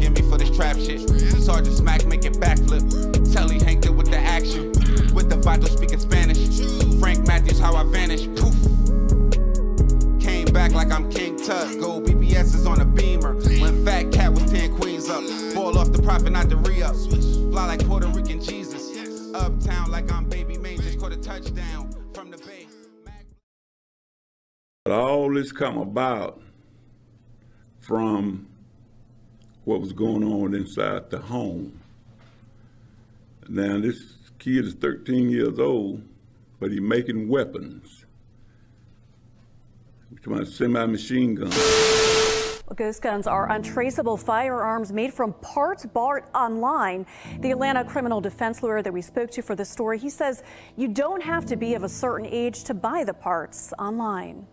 forgive me for this trap shit. Sergeant Smack make it backflip. Telly Hank did with the action. With the vital speaking Spanish. Frank Matthews, how I vanish. Poof. Came back like I'm King Tut. Gold BBS is on a beamer. When Fat Cat was 10 queens up. Ball off the profit, not the re-up. Fly like Puerto Rican Jesus. Uptown like I'm Baby May. Just caught a touchdown from the Bay. All this come about from what was going on inside the home. Now this kid is 13 years old, but he's making weapons. We're talking about semi-machine guns. Well, ghost guns are untraceable firearms made from parts bought online. The Atlanta criminal defense lawyer that we spoke to for this story, he says you don't have to be of a certain age to buy the parts online.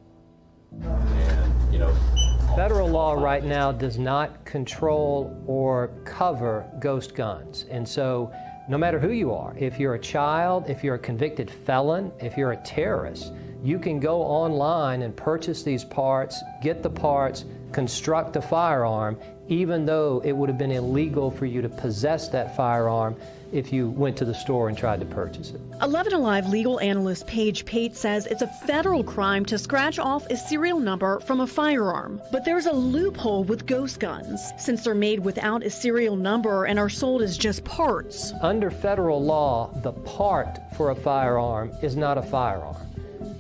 Federal law right now does not control or cover ghost guns. And so no matter who you are, if you're a child, if you're a convicted felon, if you're a terrorist, you can go online and purchase these parts, get the parts, construct a firearm, even though it would have been illegal for you to possess that firearm if you went to the store and tried to purchase it. 11 Alive legal analyst Paige Pate says it's a federal crime to scratch off a serial number from a firearm. But there's a loophole with ghost guns, since they're made without a serial number and are sold as just parts. Under federal law, the part for a firearm is not a firearm.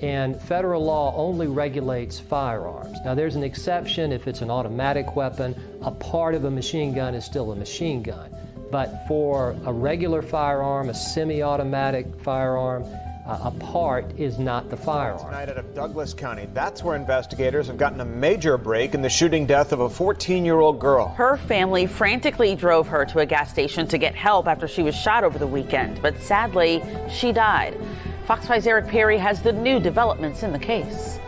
And federal law only regulates firearms. Now there's an exception if it's an automatic weapon. A part of a machine gun is still a machine gun. But for a regular firearm, a semi-automatic firearm, a part is not the firearm. Tonight out of Douglas County, that's where investigators have gotten a major break in the shooting death of a 14-year-old girl. Her family frantically drove her to a gas station to get help after she was shot over the weekend, but sadly, she died. Fox 5's Eric Perry has the new developments in the case.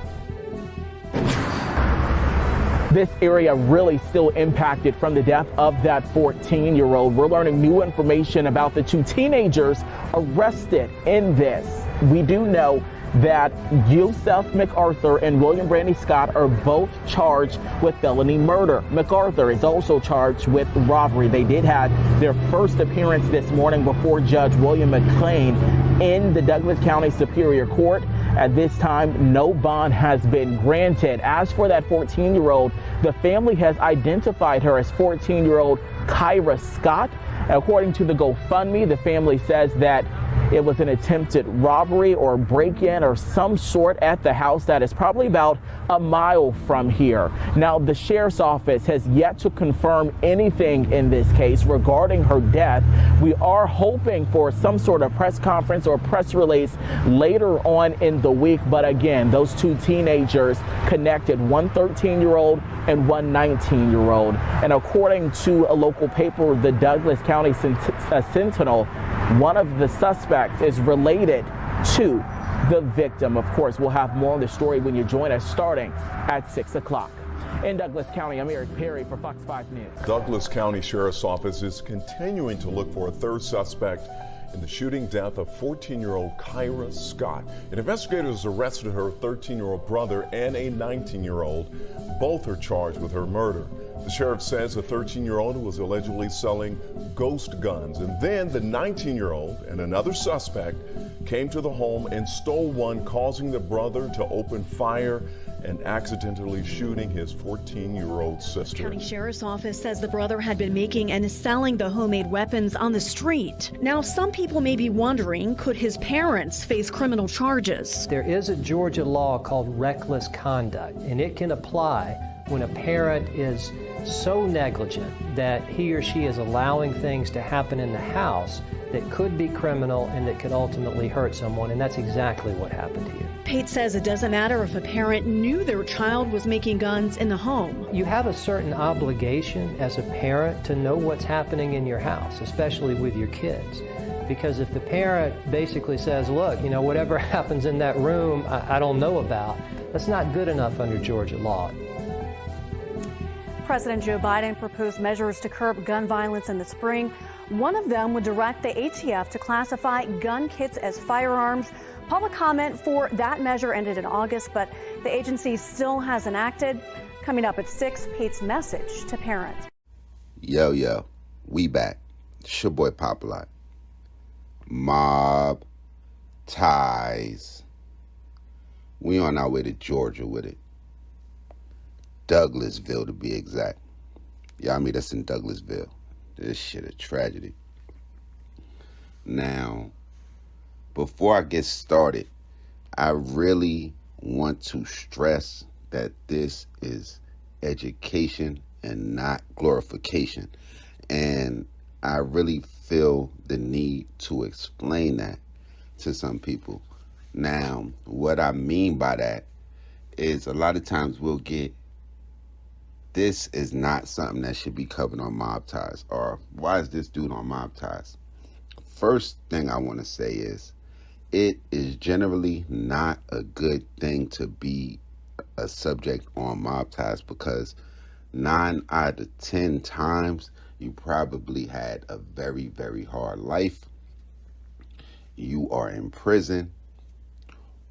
This area really still impacted from the death of that 14-year-old. We're learning new information about the two teenagers arrested in this. We do know that Yusef MacArthur and William Brandy Scott are both charged with felony murder. MacArthur is also charged with robbery. They did have their first appearance this morning before Judge William McClain in the Douglas County Superior Court. At this time, no bond has been granted. As for that 14-year-old, the family has identified her as 14-year-old Kyra Scott. According to the GoFundMe, the family says that it was an attempted robbery or break-in or some sort at the house that is probably about a mile from here. Now, the sheriff's office has yet to confirm anything in this case regarding her death. We are hoping for some sort of press conference or press release later on in the week. But again, those two teenagers connected, one 13-year-old and one 19-year-old. And according to a local paper, the Douglas County Sentinel, one of the suspects is related to the victim. Of course, we'll have more on the story when you join us starting at 6 o'clock. In Douglas County, I'm Eric Perry for Fox 5 News. Douglas County Sheriff's Office is continuing to look for a third suspect in the shooting death of 14-year-old Kyra Scott. And investigators arrested her 13-year-old brother and a 19-year-old. Both are charged with her murder. The sheriff says the 13-year-old was allegedly selling ghost guns, and then the 19-year-old and another suspect came to the home and stole one, causing the brother to open fire and accidentally shooting his 14-year-old sister. County Sheriff's Office says the brother had been making and selling the homemade weapons on the street. Now, some people may be wondering, could his parents face criminal charges? There is a Georgia law called reckless conduct, and it can apply when a parent is so negligent that he or she is allowing things to happen in the house that could be criminal and that could ultimately hurt someone, and that's exactly what happened here. Pate says it doesn't matter if a parent knew their child was making guns in the home. You have a certain obligation as a parent to know what's happening in your house, especially with your kids. Because if the parent basically says, look, you know, whatever happens in that room, I don't know about, that's not good enough under Georgia law. President Joe Biden proposed measures to curb gun violence in the spring. One of them would direct the ATF to classify gun kits as firearms. Public comment for that measure ended in August, but the agency still hasn't acted. Coming up at 6, Pate's message to parents. Yo, we back. It's your boy Popalot. Mobb ties. We on our way to Georgia with it. Douglasville to be exact. Y'all meet us in Douglasville. This shit a tragedy. Now, before I get started, I really want to stress that this is education and not glorification. And I really feel the need to explain that to some people. Now, what I mean by that is a lot of times we'll get, this is not something that should be covered on Mobb Ties, or why is this dude on Mobb Ties? First thing I want to say is, it is generally not a good thing to be a subject on Mobb Ties, because 9 out of 10 times you probably had a very, very hard life. You are in prison,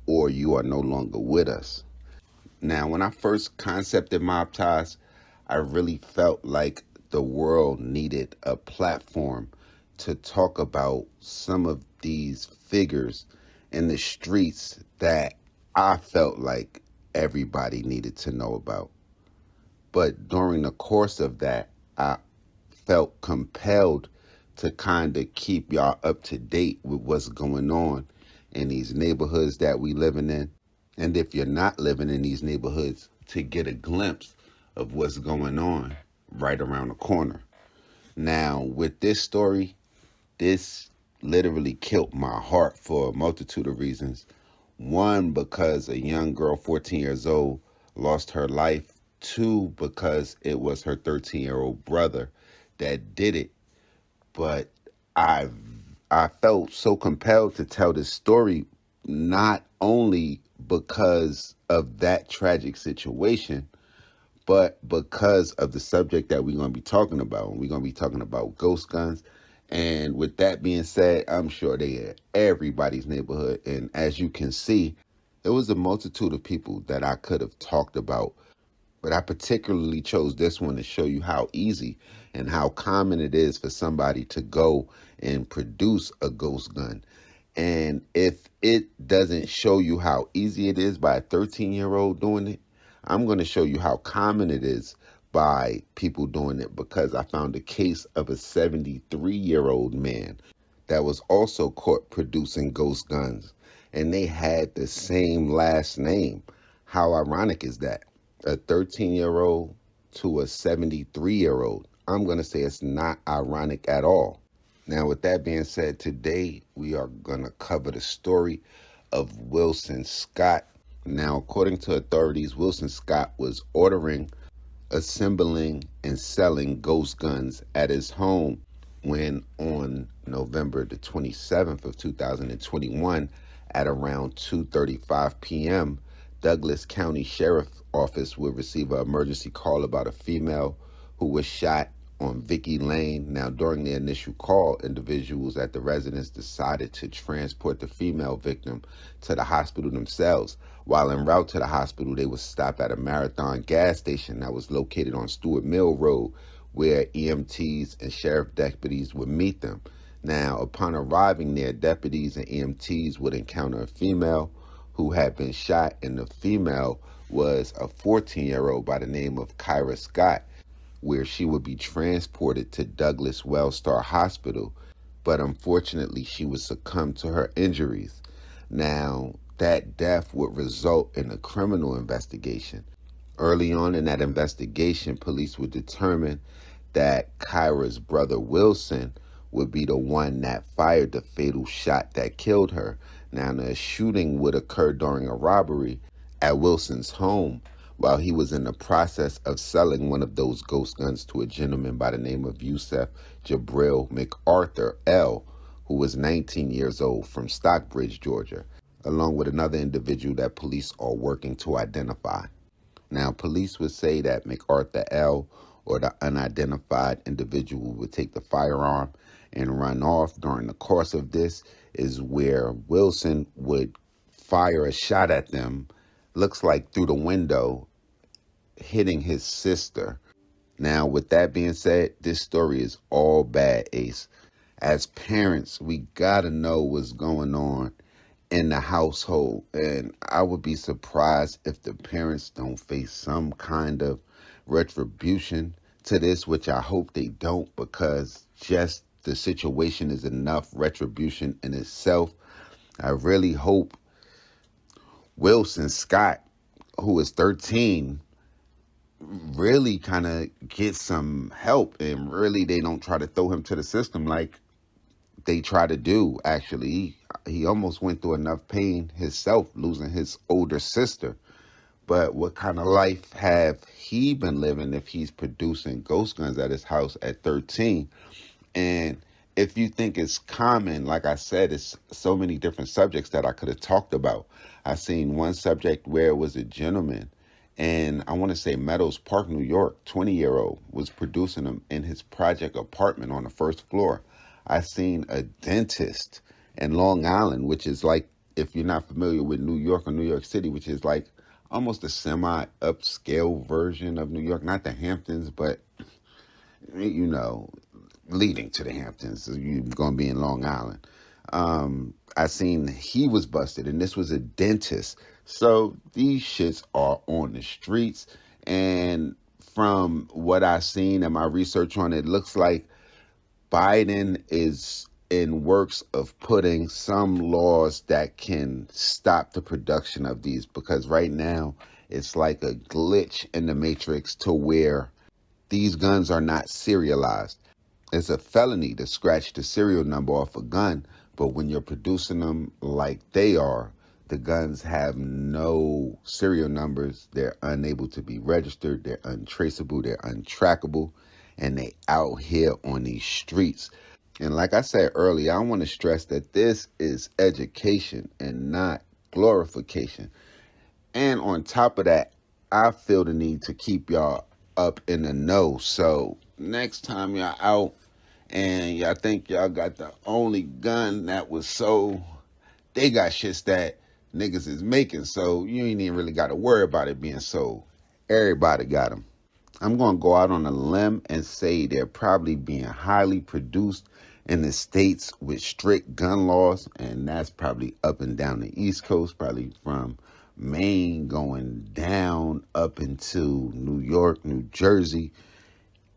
or you are no longer with us. Now, when I first concepted Mobb Ties, I really felt like the world needed a platform to talk about some of these figures in the streets that I felt like everybody needed to know about. But during the course of that, I felt compelled to kind of keep y'all up to date with what's going on in these neighborhoods that we living in. And if you're not living in these neighborhoods, to get a glimpse of what's going on right around the corner. Now, with this story, this literally killed my heart for a multitude of reasons. One, because a young girl, 14 years old, lost her life. Two, because it was her 13-year-old brother that did it. But I felt so compelled to tell this story, not only because of that tragic situation, but because of the subject that we're going to be talking about. We're going to be talking about ghost guns. And with that being said, I'm sure they are everybody's neighborhood. And as you can see, there was a multitude of people that I could have talked about, but I particularly chose this one to show you how easy and how common it is for somebody to go and produce a ghost gun. And if it doesn't show you how easy it is by a 13-year-old doing it, I'm going to show you how common it is by people doing it, because I found a case of a 73-year-old man that was also caught producing ghost guns, and they had the same last name. How ironic is that? A 13-year-old to a 73-year-old. I'm going to say it's not ironic at all. Now, with that being said, today we are going to cover the story of Wilson Scott. Now, according to authorities, Wilson Scott was ordering, assembling, and selling ghost guns at his home when on November the 27th of 2021 at around 2:35 p.m., Douglas County Sheriff's Office would receive an emergency call about a female who was shot on Vicky Lane. Now, during the initial call, individuals at the residence decided to transport the female victim to the hospital themselves. While en route to the hospital, they would stop at a Marathon gas station that was located on Stewart Mill Road, where EMTs and sheriff deputies would meet them. Now, upon arriving there, deputies and EMTs would encounter a female who had been shot, and the female was a 14-year-old by the name of Kyra Scott, where she would be transported to Douglas Wellstar Hospital, but unfortunately she would succumb to her injuries. Now, that death would result in a criminal investigation. Early on in that investigation, police would determine that Kyra's brother Wilson would be the one that fired the fatal shot that killed her. Now, the shooting would occur during a robbery at Wilson's home while he was in the process of selling one of those ghost guns to a gentleman by the name of Yusef Jabril MacArthur L., who was 19 years old, from Stockbridge, Georgia, along with another individual that police are working to identify. Now, police would say that MacArthur L., or the unidentified individual, would take the firearm and run off. During the course of this is where Wilson would fire a shot at them, looks like through the window, hitting his sister. Now, with that being said, this story is all bad, Ace. As parents, we gotta know what's going on in the household. And I would be surprised if the parents don't face some kind of retribution to this, which I hope they don't, because just the situation is enough retribution in itself. I really hope Wilson Scott, who is 13, really kind of gets some help, and really they don't try to throw him to the system like they try to do. Actually, he almost went through enough pain himself, losing his older sister. But what kind of life have he been living if he's producing ghost guns at his house at 13? And if you think it's common, like I said, it's so many different subjects that I could have talked about. I seen one subject where it was a gentleman, and I want to say Meadows Park, New York, 20-year-old, was producing them in his project apartment on the first floor. I seen a dentist in Long Island, which is like, if you're not familiar with New York or New York City, which is like almost a semi-upscale version of New York, not the Hamptons, but, you know, leading to the Hamptons. You're going to be in Long Island. I seen he was busted, and this was a dentist. So these shits are on the streets. And from what I've seen and my research on it, it looks like Biden is in works of putting some laws that can stop the production of these, because right now it's like a glitch in the matrix to where these guns are not serialized. It's a felony to scratch the serial number off a gun, but when you're producing them like they are, the guns have no serial numbers. They're unable to be registered. They're untraceable. They're untrackable. And they out here on these streets. And like I said earlier, I want to stress that this is education and not glorification. And on top of that, I feel the need to keep y'all up in the know. So next time y'all out and y'all think y'all got the only gun that was sold, they got shits that niggas is making. So you ain't even really got to worry about it being sold. Everybody got them. I'm going to go out on a limb and say they're probably being highly produced in the states with strict gun laws, and that's probably up and down the East Coast, probably from Maine going down up into New York, New Jersey.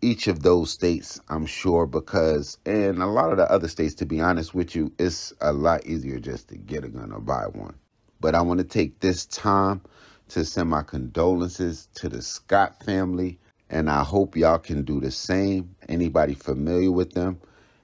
Each of those states, I'm sure, because, and a lot of the other states, to be honest with you, it's a lot easier just to get a gun or buy one. But I want to take this time to send my condolences to the Scott family, and I hope y'all can do the same. Anybody familiar with them,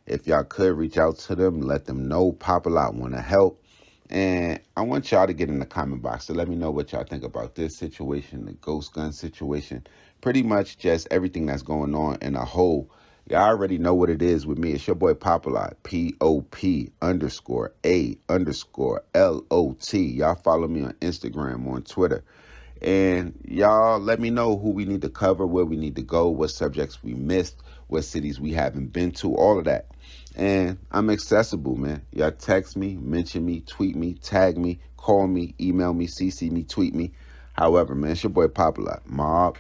if y'all could reach out to them, let them know Popalot want to help. And I want y'all to get in the comment box to let me know what y'all think about this situation, the ghost gun situation, pretty much just everything that's going on in a whole. Y'all already know what it is with me. It's your boy Popalot, POP_A_LOT. Y'all follow me on Instagram, on Twitter. And y'all let me know who we need to cover, where we need to go, what subjects we missed, what cities we haven't been to, all of that. And I'm accessible, man. Y'all text me, mention me, tweet me, tag me, call me, email me, CC me, tweet me. However, man, it's your boy Popalot. Mobb.